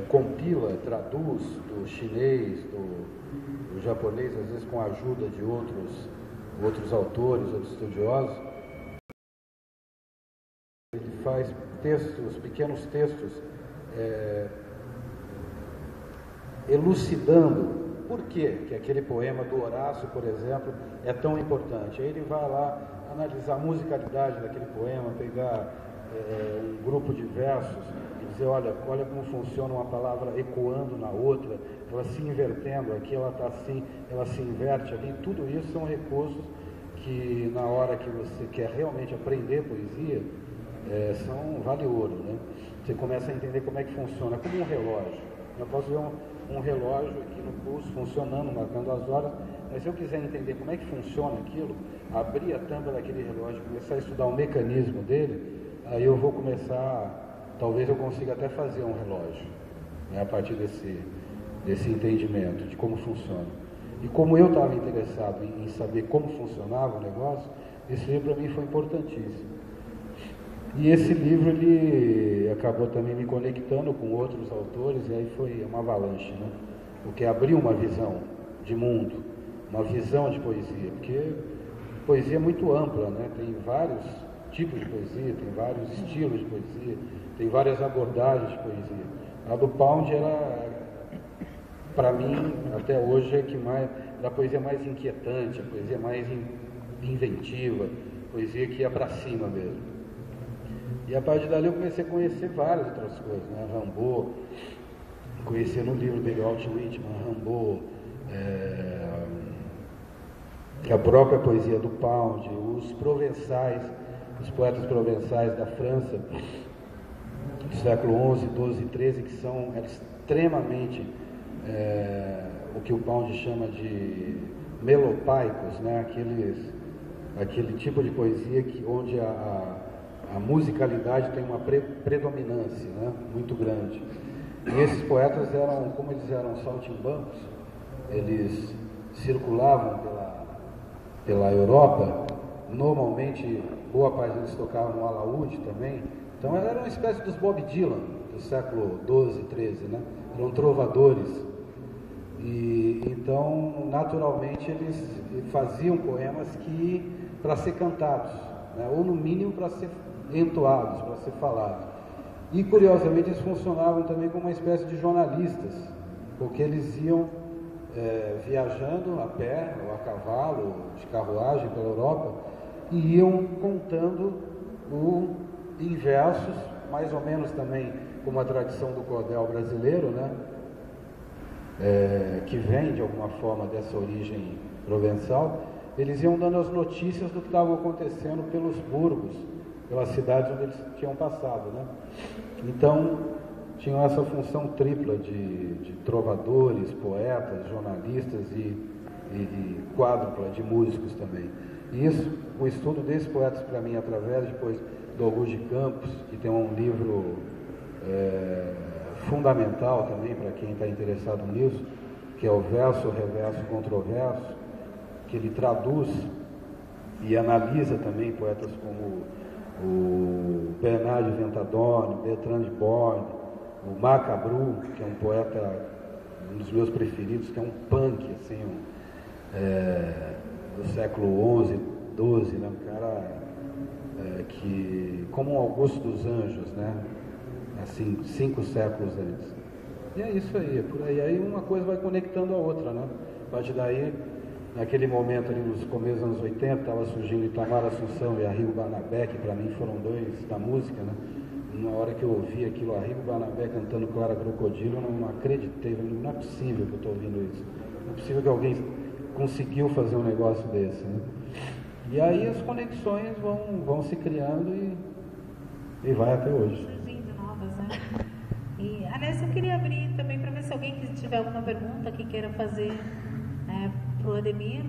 compila, traduz do chinês, do japonês, às vezes com a ajuda de outros autores, outros estudiosos. Ele faz textos, pequenos textos, elucidando por que aquele poema do Horácio, por exemplo, é tão importante. Aí ele vai lá analisar a musicalidade daquele poema, pegar um grupo de versos e dizer, olha como funciona uma palavra ecoando na outra, ela se invertendo, aqui ela está assim, ela se inverte ali. Tudo isso são recursos que, na hora que você quer realmente aprender poesia, vale ouro, né? Você começa a entender como é que funciona, como um relógio. Eu posso ver um relógio aqui no pulso funcionando, marcando as horas, mas se eu quiser entender como é que funciona aquilo, abrir a tampa daquele relógio, começar a estudar o mecanismo dele, aí eu vou começar, talvez eu consiga até fazer um relógio, né, a partir desse entendimento de como funciona. E como eu estava interessado em saber como funcionava o negócio, esse livro para mim foi importantíssimo. E esse livro, ele acabou também me conectando com outros autores, e aí foi uma avalanche, né? Porque abriu uma visão de mundo, uma visão de poesia, porque poesia é muito ampla, né? Tem vários tipos de poesia, tem vários estilos de poesia, tem várias abordagens de poesia. A do Pound era, para mim, até hoje, era a poesia mais inquietante, a poesia mais inventiva, poesia que ia para cima mesmo. E a partir dali eu comecei a conhecer várias outras coisas, né? Rimbaud, conhecer no livro dele, Walt Whitman, Rimbaud, a própria poesia do Pound, os provençais, os poetas provençais da França, do século XI, XII e XIII, que são extremamente o que o Pound chama de melopaicos, né? Aquele tipo de poesia onde a musicalidade tem uma predominância, né, muito grande. E esses poetas como eles eram saltimbancos, eles circulavam pela Europa, normalmente boa parte deles tocavam no alaúde também, então era uma espécie dos Bob Dylan do século XII, XIII, né? Eram trovadores, e então naturalmente eles faziam poemas para ser cantados, né? Ou no mínimo para ser entoados, para ser falados. E curiosamente eles funcionavam também como uma espécie de jornalistas, porque eles iam viajando a pé ou a cavalo, de carruagem pela Europa, e iam contando em versos, mais ou menos também como a tradição do cordel brasileiro, né? Que vem de alguma forma dessa origem provençal. Eles iam dando as notícias do que estava acontecendo pelos burgos, pelas cidades onde eles tinham passado, né? Então, tinham essa função tripla de trovadores, poetas, jornalistas e quádrupla de músicos também. E o estudo desses poetas, para mim, através depois do Augusto de Campos, que tem um livro fundamental também para quem está interessado nisso, que é o Verso, Reverso, Controverso, que ele traduz e analisa também poetas como o Bernard de Ventadorn, Bertrand de Born, o Macabru, que é um poeta, um dos meus preferidos, que é um punk, assim, do século XI, XII, né? Um cara que, como um Augusto dos Anjos, né? Assim, 5 séculos antes. E é isso aí, é por aí. Aí uma coisa vai conectando a outra, né? A partir daí, naquele momento ali nos começos dos anos 80, estava surgindo Itamar Assunção e Arrigo Barnabé, que para mim foram dois da música, né? Na hora que eu ouvi aquilo, Arrigo Barnabé cantando Clara Crocodilo, eu não acreditei, não é possível que eu estou ouvindo isso. Não é possível que alguém conseguiu fazer um negócio desse, né? E aí as conexões vão se criando e vai até hoje. Surgindo novas, né? E, aliás, eu queria abrir também para ver se alguém que tiver alguma pergunta que queira fazer para o Ademir,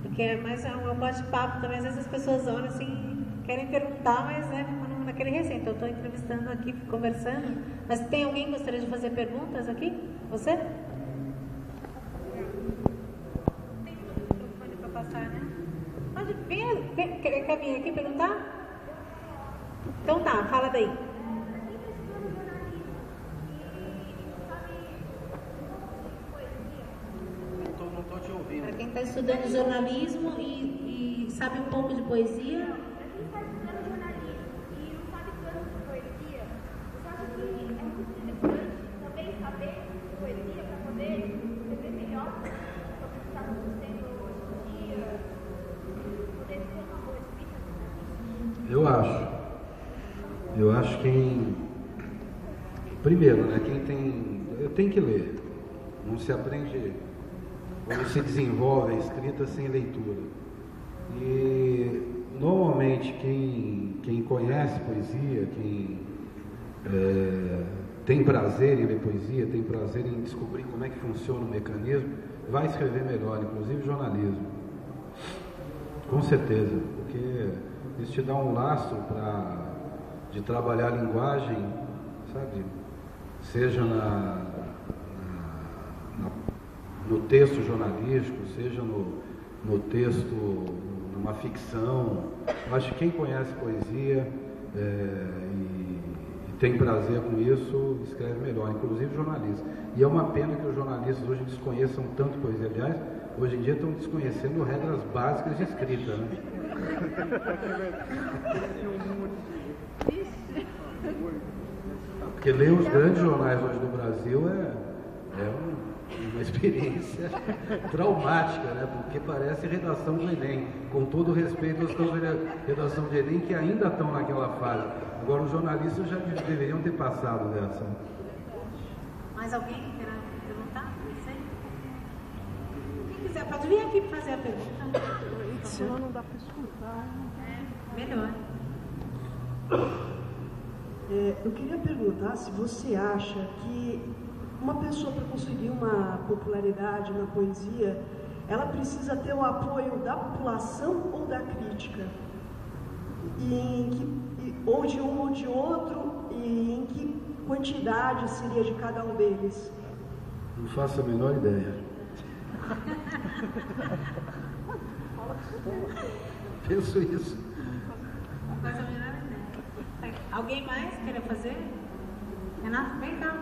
porque é mais um bate-papo também. Às vezes as pessoas olham assim, querem perguntar, mas ficam naquele receio. Então, eu estou entrevistando aqui, conversando. Mas tem alguém que gostaria de fazer perguntas aqui? Você? Tem um microfone para passar, né? Pode vir. Quer vir aqui perguntar? Então tá, fala daí. está estudando jornalismo e sabe um pouco de poesia? Não, ele está estudando jornalismo e não sabe tanto de poesia. Você acha que é muito interessante também saber poesia para poder escrever melhor sobre o que está acontecendo hoje em dia? Poder ter uma boa escrita jornalística? Eu acho que primeiro, né, quem tem que ler. Não se aprende, ou se desenvolve a escrita sem leitura. E normalmente quem conhece poesia, quem tem prazer em ler poesia, tem prazer em descobrir como é que funciona o mecanismo, vai escrever melhor, inclusive jornalismo. Com certeza, porque isso te dá um lastro de trabalhar a linguagem, sabe? Seja no texto jornalístico, seja no texto, numa ficção. Eu acho que quem conhece poesia e tem prazer com isso, escreve melhor, inclusive jornalista. E é uma pena que os jornalistas hoje desconheçam tanto poesia. Aliás, hoje em dia estão desconhecendo regras básicas de escrita, né? Porque ler os grandes jornais hoje do Brasil é uma experiência traumática, né? Porque parece redação do Enem, com todo o respeito aos que estão na redação do Enem, que ainda estão naquela fase. Agora, os jornalistas já deveriam ter passado dessa. Mais alguém que queira perguntar? Quem quiser, pode vir aqui fazer a pergunta. Senão não dá para escutar. Melhor. Eu queria perguntar se você acha que uma pessoa, para conseguir uma popularidade na poesia, ela precisa ter o apoio da população ou da crítica? Ou de um ou de outro, e em que quantidade seria de cada um deles? Não faço a menor ideia. Penso isso. Não faz a menor ideia. Alguém mais queira fazer? Renato, vem cá.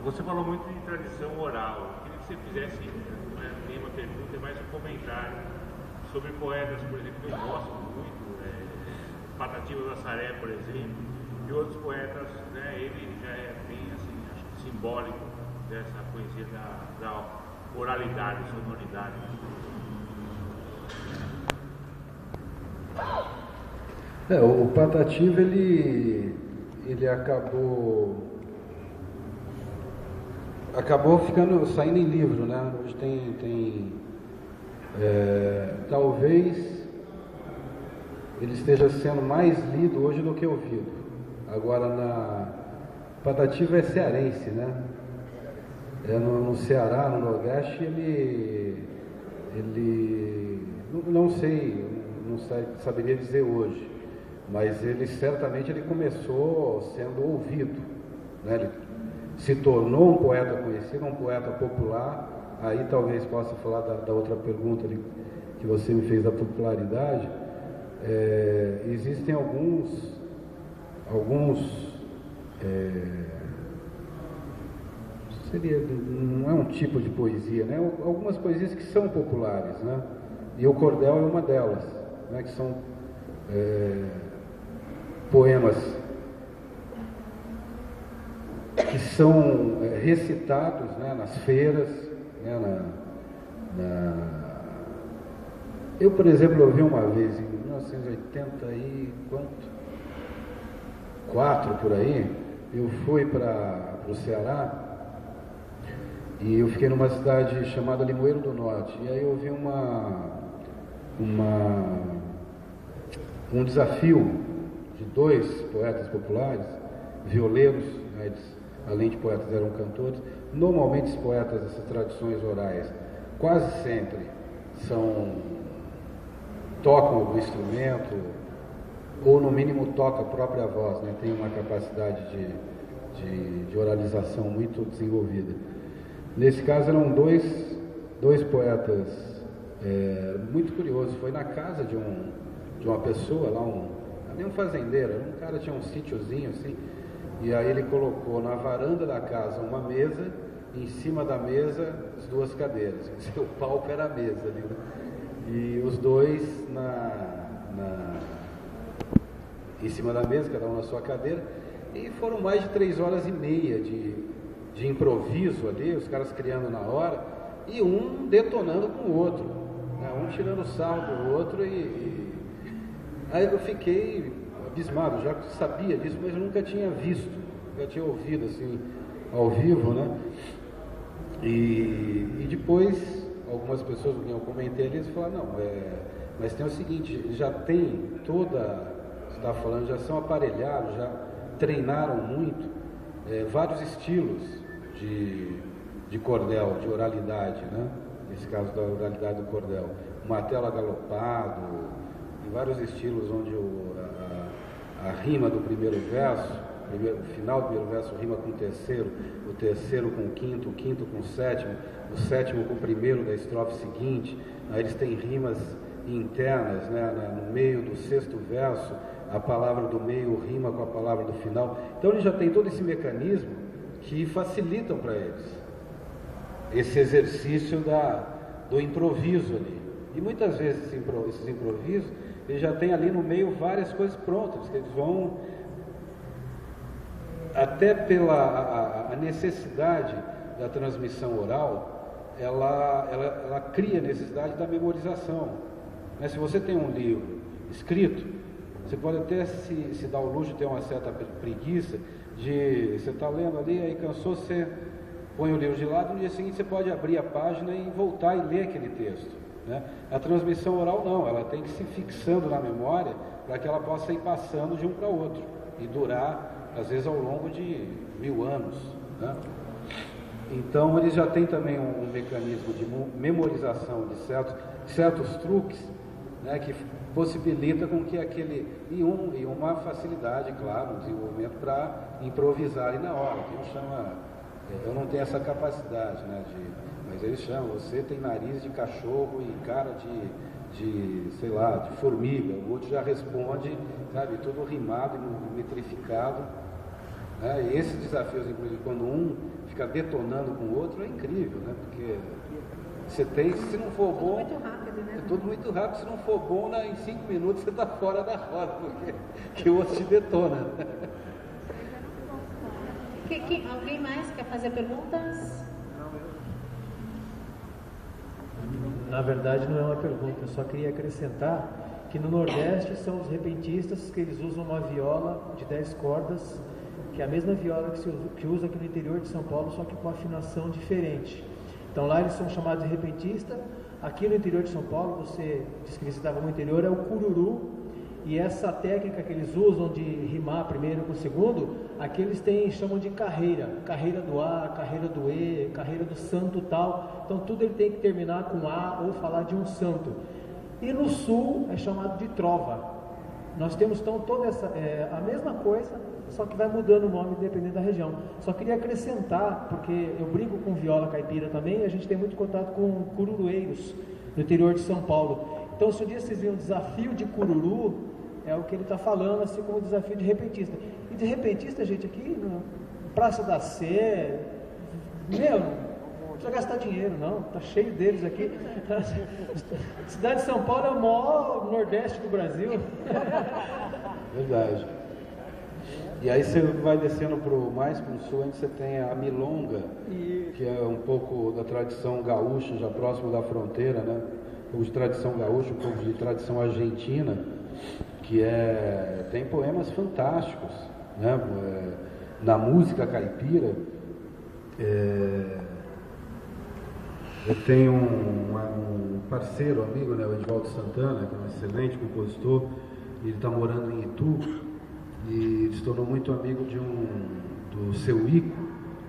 Você falou muito de tradição oral. Eu queria que você fizesse, não é nem uma pergunta, é mais um comentário sobre poetas, por exemplo, que eu gosto muito, Patativa do Assaré, por exemplo, e outros poetas, né, ele já é bem assim, acho que simbólico dessa poesia da oralidade, sonoridade. O Patativa, ele acabou saindo em livro, né? Hoje tem talvez ele esteja sendo mais lido hoje do que ouvido. Agora, Patativa é cearense, né? No Ceará, no Nordeste, ele não sei, saberia dizer hoje, mas ele certamente começou sendo ouvido, né? Ele se tornou um poeta conhecido, um poeta popular. Aí talvez possa falar da outra pergunta ali que você me fez da popularidade. Existem alguns não é um tipo de poesia, né? Algumas poesias que são populares, né? E o cordel é uma delas, né? Que são poemas que são recitados, né, nas feiras, né, Eu, por exemplo, ouvi uma vez, em 1984, por aí, eu fui para o Ceará e eu fiquei numa cidade chamada Limoeiro do Norte, e aí eu ouvi um desafio de dois poetas populares, violeiros, né, eles, além de poetas, eram cantores. Normalmente os poetas dessas tradições orais quase sempre tocam algum instrumento, ou no mínimo toca a própria voz, né? Tem uma capacidade de oralização muito desenvolvida. Nesse caso eram dois poetas, muito curiosos. Foi na casa de uma pessoa lá, nem um fazendeiro, um cara tinha um sítiozinho assim, e aí ele colocou na varanda da casa uma mesa, e em cima da mesa as duas cadeiras, o palco era a mesa ali, né? E os dois em cima da mesa, cada um na sua cadeira, e foram mais de 3 horas e meia de improviso ali, os caras criando na hora, e um detonando com o outro, né? Um tirando sarro do outro, e aí eu fiquei abismado, já sabia disso, mas eu nunca tinha visto, nunca tinha ouvido assim, ao vivo, né? E depois, algumas pessoas com quem eu comentei ali, eles falaram, não, mas tem o seguinte, já tem toda, você está falando, já são aparelhados, já treinaram muito, vários estilos de cordel, de oralidade, né? Nesse caso da oralidade do cordel, martelo agalopado, em vários estilos onde a rima do primeiro verso, o final do primeiro verso rima com o terceiro com o quinto com o sétimo com o primeiro da estrofe seguinte, aí eles têm rimas internas, né? No meio do sexto verso, a palavra do meio rima com a palavra do final, então eles já têm todo esse mecanismo que facilitam para eles esse exercício do improviso ali, e muitas vezes esses improvisos, eles já têm ali no meio várias coisas prontas, que eles vão, até pela a necessidade da transmissão oral, ela cria a necessidade da memorização, né? Se você tem um livro escrito, você pode até se dar o luxo de ter uma certa preguiça, você está lendo ali, aí cansou, você põe o livro de lado, no dia seguinte você pode abrir a página e voltar e ler aquele texto, né? A transmissão oral não, ela tem que se fixando na memória para que ela possa ir passando de um para outro e durar, às vezes, ao longo de 1000 anos, né? Então eles já têm também um mecanismo de memorização de certos truques, né, que possibilita com que e uma facilidade, claro, um desenvolvimento para improvisar ali na hora, que eles chamam, eu não tenho essa capacidade, né, mas eles chamam, você tem nariz de cachorro e cara sei lá, de formiga, o outro já responde, sabe, tudo rimado e metrificado, né? E esses desafios, inclusive, quando um fica detonando com o outro, é incrível, né? Porque você tem, se não for bom, muito rápido, né? É tudo muito rápido, se não for bom, em 5 minutos você está fora da roda, porque o outro te detona. Alguém mais quer fazer perguntas? Na verdade não é uma pergunta, eu só queria acrescentar que no Nordeste são os repentistas que eles usam uma viola de 10 cordas, que é a mesma viola que usa aqui no interior de São Paulo, só que com afinação diferente. Então lá eles são chamados de repentista. Aqui no interior de São Paulo, você disse que visitava no interior, é o cururu. E essa técnica que eles usam de rimar primeiro com o segundo, aqui eles chamam de carreira do A, carreira do E, carreira do santo tal. Então tudo ele tem que terminar com A ou falar de um santo. E no sul é chamado de trova. Nós temos então toda a mesma coisa, só que vai mudando o nome dependendo da região. Só queria acrescentar, porque eu brinco com viola caipira também, e a gente tem muito contato com cururueiros no interior de São Paulo. Então, se um dia vocês viram um desafio de cururu, é o que ele está falando, assim como o desafio de repentista. E de repentista, gente, aqui na Praça da Sé, não precisa gastar dinheiro, não, está cheio deles aqui. A cidade de São Paulo é o maior nordeste do Brasil. Verdade. E aí você vai descendo mais para o sul, onde você tem a milonga, que é um pouco da tradição gaúcha, já próximo da fronteira, né? Um pouco de tradição gaúcha, um pouco de tradição argentina, que tem poemas fantásticos, né? Na música caipira, eu tenho um parceiro, amigo, né? O Edvaldo Santana, que é um excelente compositor, ele está morando em Itu, e ele se tornou muito amigo do seu Ico,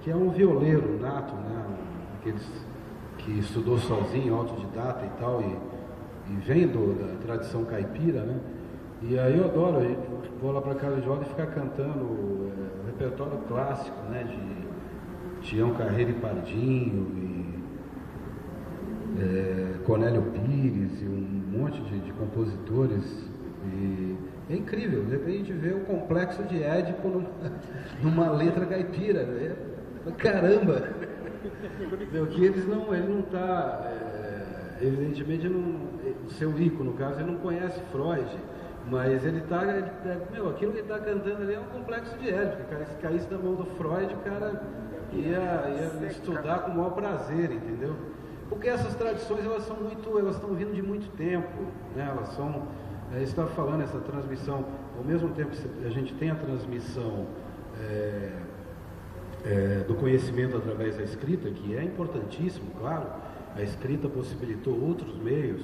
que é um violeiro nato, né? Aqueles que estudou sozinho, autodidata e tal, e vem da tradição caipira, né? E aí eu adoro, eu vou lá para casa de Edvaldo e ficar cantando o repertório clássico, né? De Tião Carreiro e Pardinho, Cornélio Pires e um monte de compositores. E É incrível, de repente a gente vê o complexo de Édipo numa letra caipira, né? Caramba! Que ele não está, evidentemente, o seu Ico, no caso, ele não conhece Freud, mas aquilo que ele está cantando ali é um complexo de Édipo, cara, se caísse na mão do Freud, o cara ia estudar com o maior prazer, entendeu? Porque essas tradições, elas estão vindo de muito tempo, né? Elas são, você está falando, essa transmissão, ao mesmo tempo que a gente tem a transmissão do conhecimento através da escrita, que é importantíssimo, claro, a escrita possibilitou outros meios,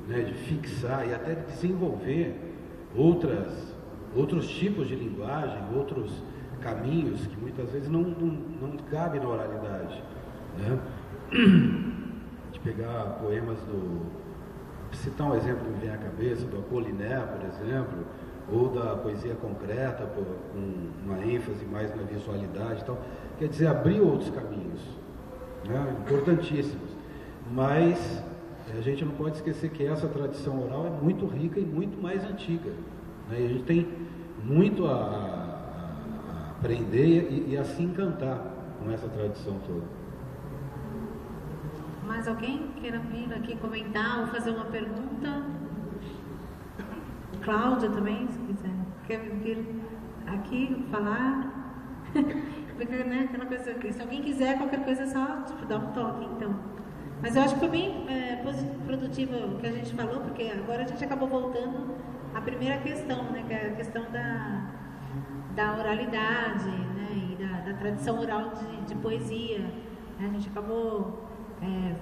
né, de fixar e até de desenvolver outros tipos de linguagem, outros caminhos que muitas vezes não cabem na oralidade, né? De pegar poemas citar um exemplo que me vem à cabeça, do Apollinaire, por exemplo, ou da poesia concreta, com uma ênfase mais na visualidade e tal. Quer dizer, abrir outros caminhos, né? Importantíssimos. Mas a gente não pode esquecer que essa tradição oral é muito rica e muito mais antiga, né? E a gente tem muito a aprender e a se encantar com essa tradição toda. Mais alguém queira vir aqui comentar ou fazer uma pergunta? Cláudia também, se quiser. Quer vir aqui falar? Né? Aquela coisa, se alguém quiser qualquer coisa, é só dar um toque, então. Mas eu acho que foi bem produtivo o que a gente falou, porque agora a gente acabou voltando à primeira questão, né? Que é a questão da oralidade, né? E da tradição oral de poesia. Né? A gente acabou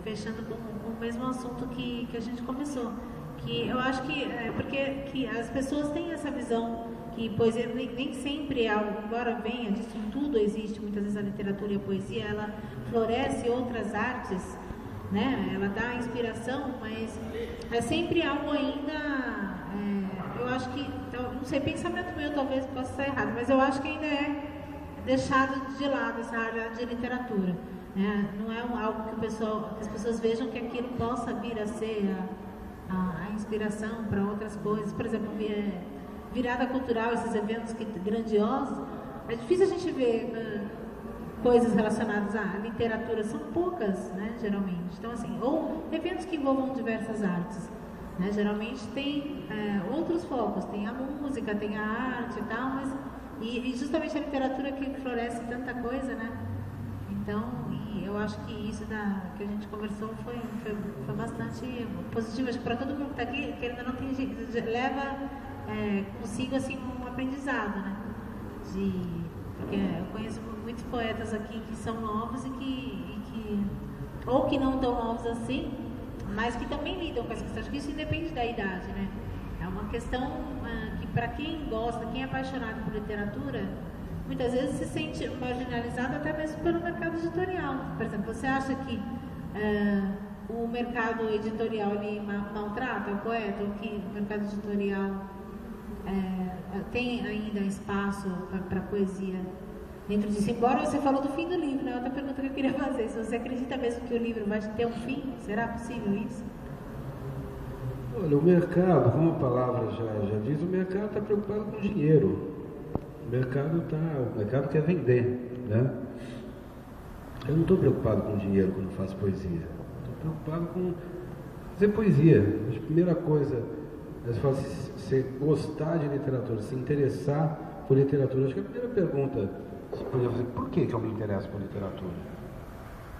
fechando com o mesmo assunto que a gente começou. Que eu acho que as pessoas têm essa visão que poesia nem sempre é algo, embora venha disso tudo, existe muitas vezes a literatura e a poesia, ela floresce outras artes, né? Ela dá inspiração, mas é sempre algo ainda, eu acho que, não sei, pensamento meu talvez possa estar errado, mas eu acho que ainda é deixado de lado essa área de literatura, né? Não é algo que as pessoas vejam que aquilo possa vir a ser a inspiração para outras coisas. Por exemplo, virada cultural, esses eventos grandiosos, é difícil a gente ver coisas relacionadas à literatura, são poucas, né, geralmente. Então, assim, ou eventos que envolvam diversas artes, né, geralmente tem outros focos, tem a música, tem a arte e tal, mas e justamente a literatura que floresce tanta coisa, né? Então, eu acho que isso que a gente conversou foi bastante positivo. Acho que para todo mundo que está aqui, que ainda não tem jeito, leva consigo assim um aprendizado, né? Porque eu conheço muitos poetas aqui que são novos ou que não tão novos assim, mas que também lidam com essa questão. Acho que isso independe da idade, né? É uma questão que para quem gosta, quem é apaixonado por literatura, muitas vezes se sente marginalizado até mesmo pelo mercado editorial. Por exemplo, você acha que o mercado editorial ele maltrata o poeta, ou que o mercado editorial tem ainda espaço para poesia dentro disso? Embora você falou do fim do livro, né? Outra pergunta que eu queria fazer, se você acredita mesmo que o livro vai ter um fim, será possível isso? Olha, o mercado, como a palavra já diz, o mercado está preocupado com dinheiro. O mercado quer vender, né? Eu não estou preocupado com dinheiro quando faço poesia. Estou preocupado com fazer poesia. Acho que a primeira coisa é você gostar de literatura, se interessar por literatura. Acho que a primeira pergunta você poderia fazer: por que eu me interesso por literatura?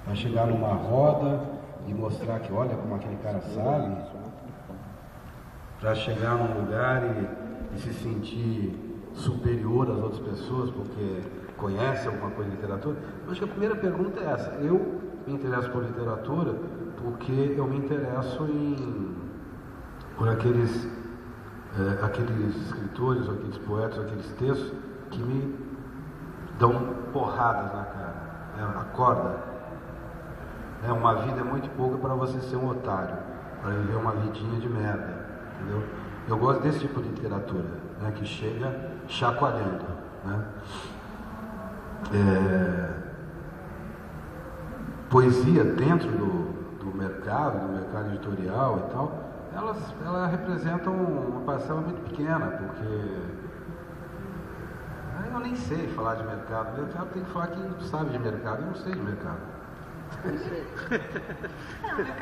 Para chegar numa roda e mostrar que olha como aquele cara sabe? Para chegar num lugar e se sentir superior às outras pessoas porque conhece alguma coisa de literatura? Eu acho que a primeira pergunta é essa. Eu me interesso por literatura porque eu me interesso por aqueles escritores, aqueles poetas, aqueles textos que me dão porradas na cara, acorda. Uma vida é muito pouca para você ser um otário, para viver uma vidinha de merda, entendeu? Eu gosto desse tipo de literatura, né, que chega chacoalhando, né? Poesia dentro do mercado editorial e tal, elas representam uma parcela muito pequena, porque eu nem sei falar de mercado. O mercado tem que falar quem sabe de mercado. Eu não sei de mercado.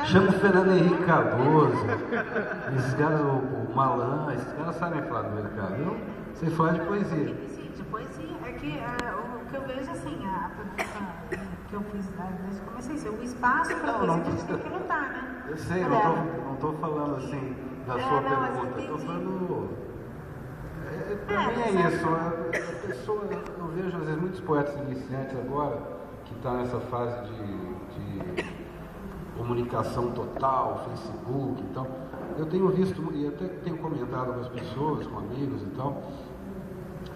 Chama o Fernando Henrique Cardoso, esses caras, o Malan, esses caras sabem falar do mercado. Eu sei falar de poesia. Sim, de poesia. É que o que eu vejo assim, a pergunta que eu fiz desde que comecei, assim, o espaço para a poesia que a gente tem que lutar, né? Eu sei, não estou falando assim da sua pergunta, estou falando. Para mim é isso. A pessoa, eu vejo às vezes muitos poetas iniciantes agora que estão nessa fase de comunicação total, Facebook, então eu tenho visto e até tenho comentado com as pessoas, com amigos e tal.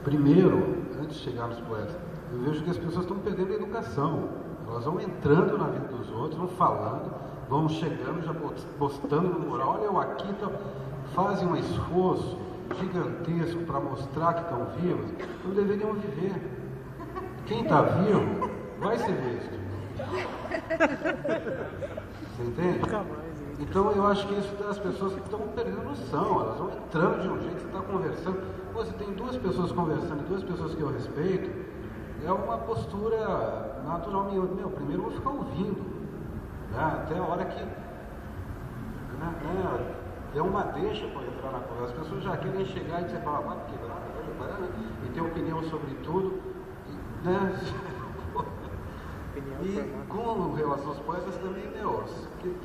Primeiro, antes de chegar nos poetas, eu vejo que as pessoas estão perdendo a educação. Elas vão entrando na vida dos outros, vão falando, vão chegando, já postando no mural, olha eu aqui, então, fazem um esforço gigantesco para mostrar que estão vivos, não deveriam viver. Quem está vivo vai ser visto. Você entende? Então eu acho que isso as pessoas estão perdendo noção, elas vão entrando de um jeito, você está conversando. Você tem duas pessoas conversando, duas pessoas que eu respeito, é uma postura natural minha. Primeiro eu vou ficar ouvindo, né? Até a hora que é uma deixa para entrar na conversa. As pessoas já querem chegar e você fala, e ter opinião sobre tudo, né? E com relação aos poetas também, que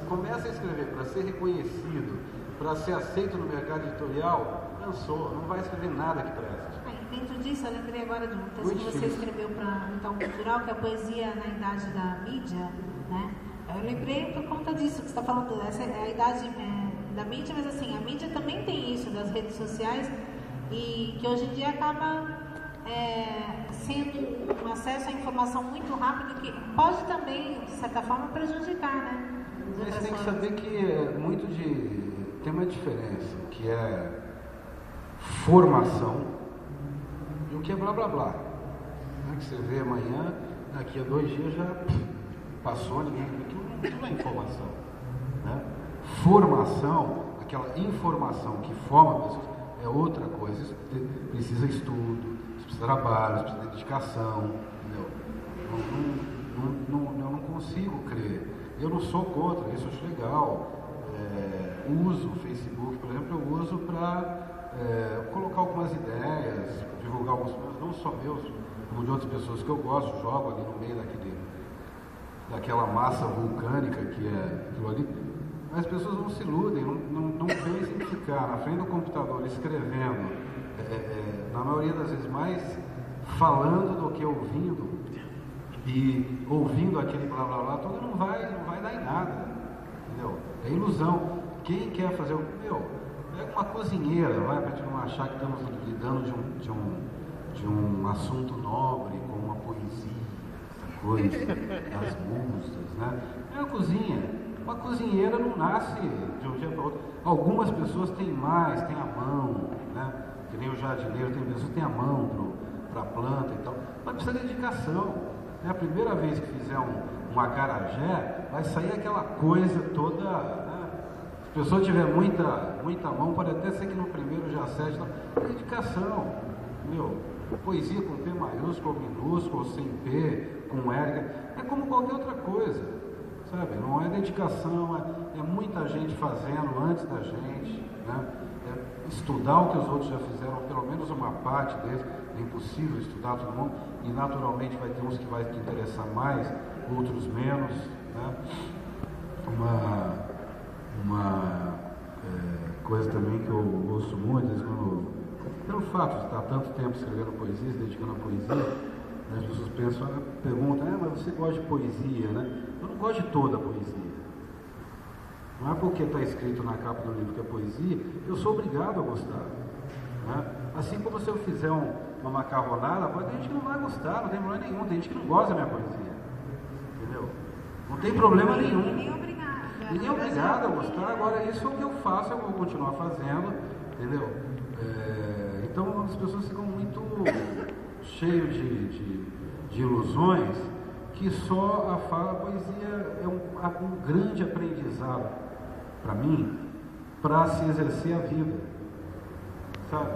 começa a escrever para ser reconhecido, para ser aceito no mercado editorial, cansou, não vai escrever nada que preste. Dentro disso, eu lembrei agora de um texto que você escreveu para o Itaú Cultural, que é a poesia na idade da mídia, né? Eu lembrei por conta disso que você está falando, essa é a idade da mídia, mas assim, a mídia também tem isso das redes sociais e que hoje em dia acaba sendo um acesso à informação muito rápido que pode também, de certa forma, prejudicar, né? Mas tem que saber que tem uma diferença, que é formação e o que é blá blá blá. Né? Que você vê amanhã, daqui a 2 dias já passou, ninguém não é informação. Né? Formação, aquela informação que forma pessoas, é outra coisa. Isso precisa estudo, isso precisa trabalho, isso precisa dedicação. Entendeu? Eu não consigo crer. Eu não sou contra, isso eu acho legal. Uso o Facebook, por exemplo, eu uso para colocar algumas ideias, divulgar alguns planos, não só meus, como de outras pessoas que eu gosto, jogo ali no meio daquela massa vulcânica que é aquilo ali. Mas as pessoas não se iludem, não pensem em ficar na frente do computador escrevendo, na maioria das vezes mais falando do que ouvindo, e ouvindo aquele blá blá blá, tudo não vai dar em nada, entendeu? É ilusão. Quem quer fazer pega uma cozinheira, vai, para a gente não achar que estamos lidando de um assunto nobre, como uma poesia, essa coisa das musas, né? É uma cozinha. Uma cozinheira não nasce de um dia para o outro. Algumas pessoas têm mais, têm a mão, né? Que nem o jardineiro, tem pessoas que têm a mão para a planta e tal. Mas precisa de dedicação. Né? A primeira vez que fizer um acarajé, vai sair aquela coisa toda. Né? Se a pessoa tiver muita mão, pode até ser que no primeiro já acerte. Dedicação. Poesia com P maiúsculo, minúsculo, sem P, com R. É como qualquer outra coisa. Sabe? Não é dedicação, é muita gente fazendo antes da gente, né? É estudar o que os outros já fizeram, pelo menos uma parte deles. É impossível estudar todo mundo e naturalmente vai ter uns que vai te interessar mais, outros menos, né? Uma coisa também que eu ouço muito, pelo fato de estar tanto tempo escrevendo poesia, se dedicando à poesia, as pessoas perguntam, mas você gosta de poesia, né? Eu não gosto de toda a poesia. Não é porque está escrito na capa do livro que é poesia, eu sou obrigado a gostar. Né? Assim como se eu fizer uma macarronada, pode ter gente que não vai gostar, não tem problema nenhum, tem gente que não gosta da minha poesia. Entendeu? Não tem problema nenhum. Ninguém é obrigado a gostar, agora isso é o que eu faço, eu vou continuar fazendo, entendeu? Então as pessoas ficam muito cheias de ilusões, que só a poesia é um grande aprendizado para mim, para se exercer a vida, sabe?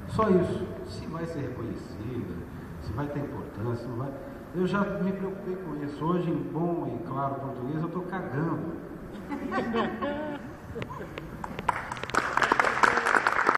Só isso. Se vai ser reconhecida, se vai ter importância, não vai. Eu já me preocupei com isso. Hoje, em bom e claro português, eu estou cagando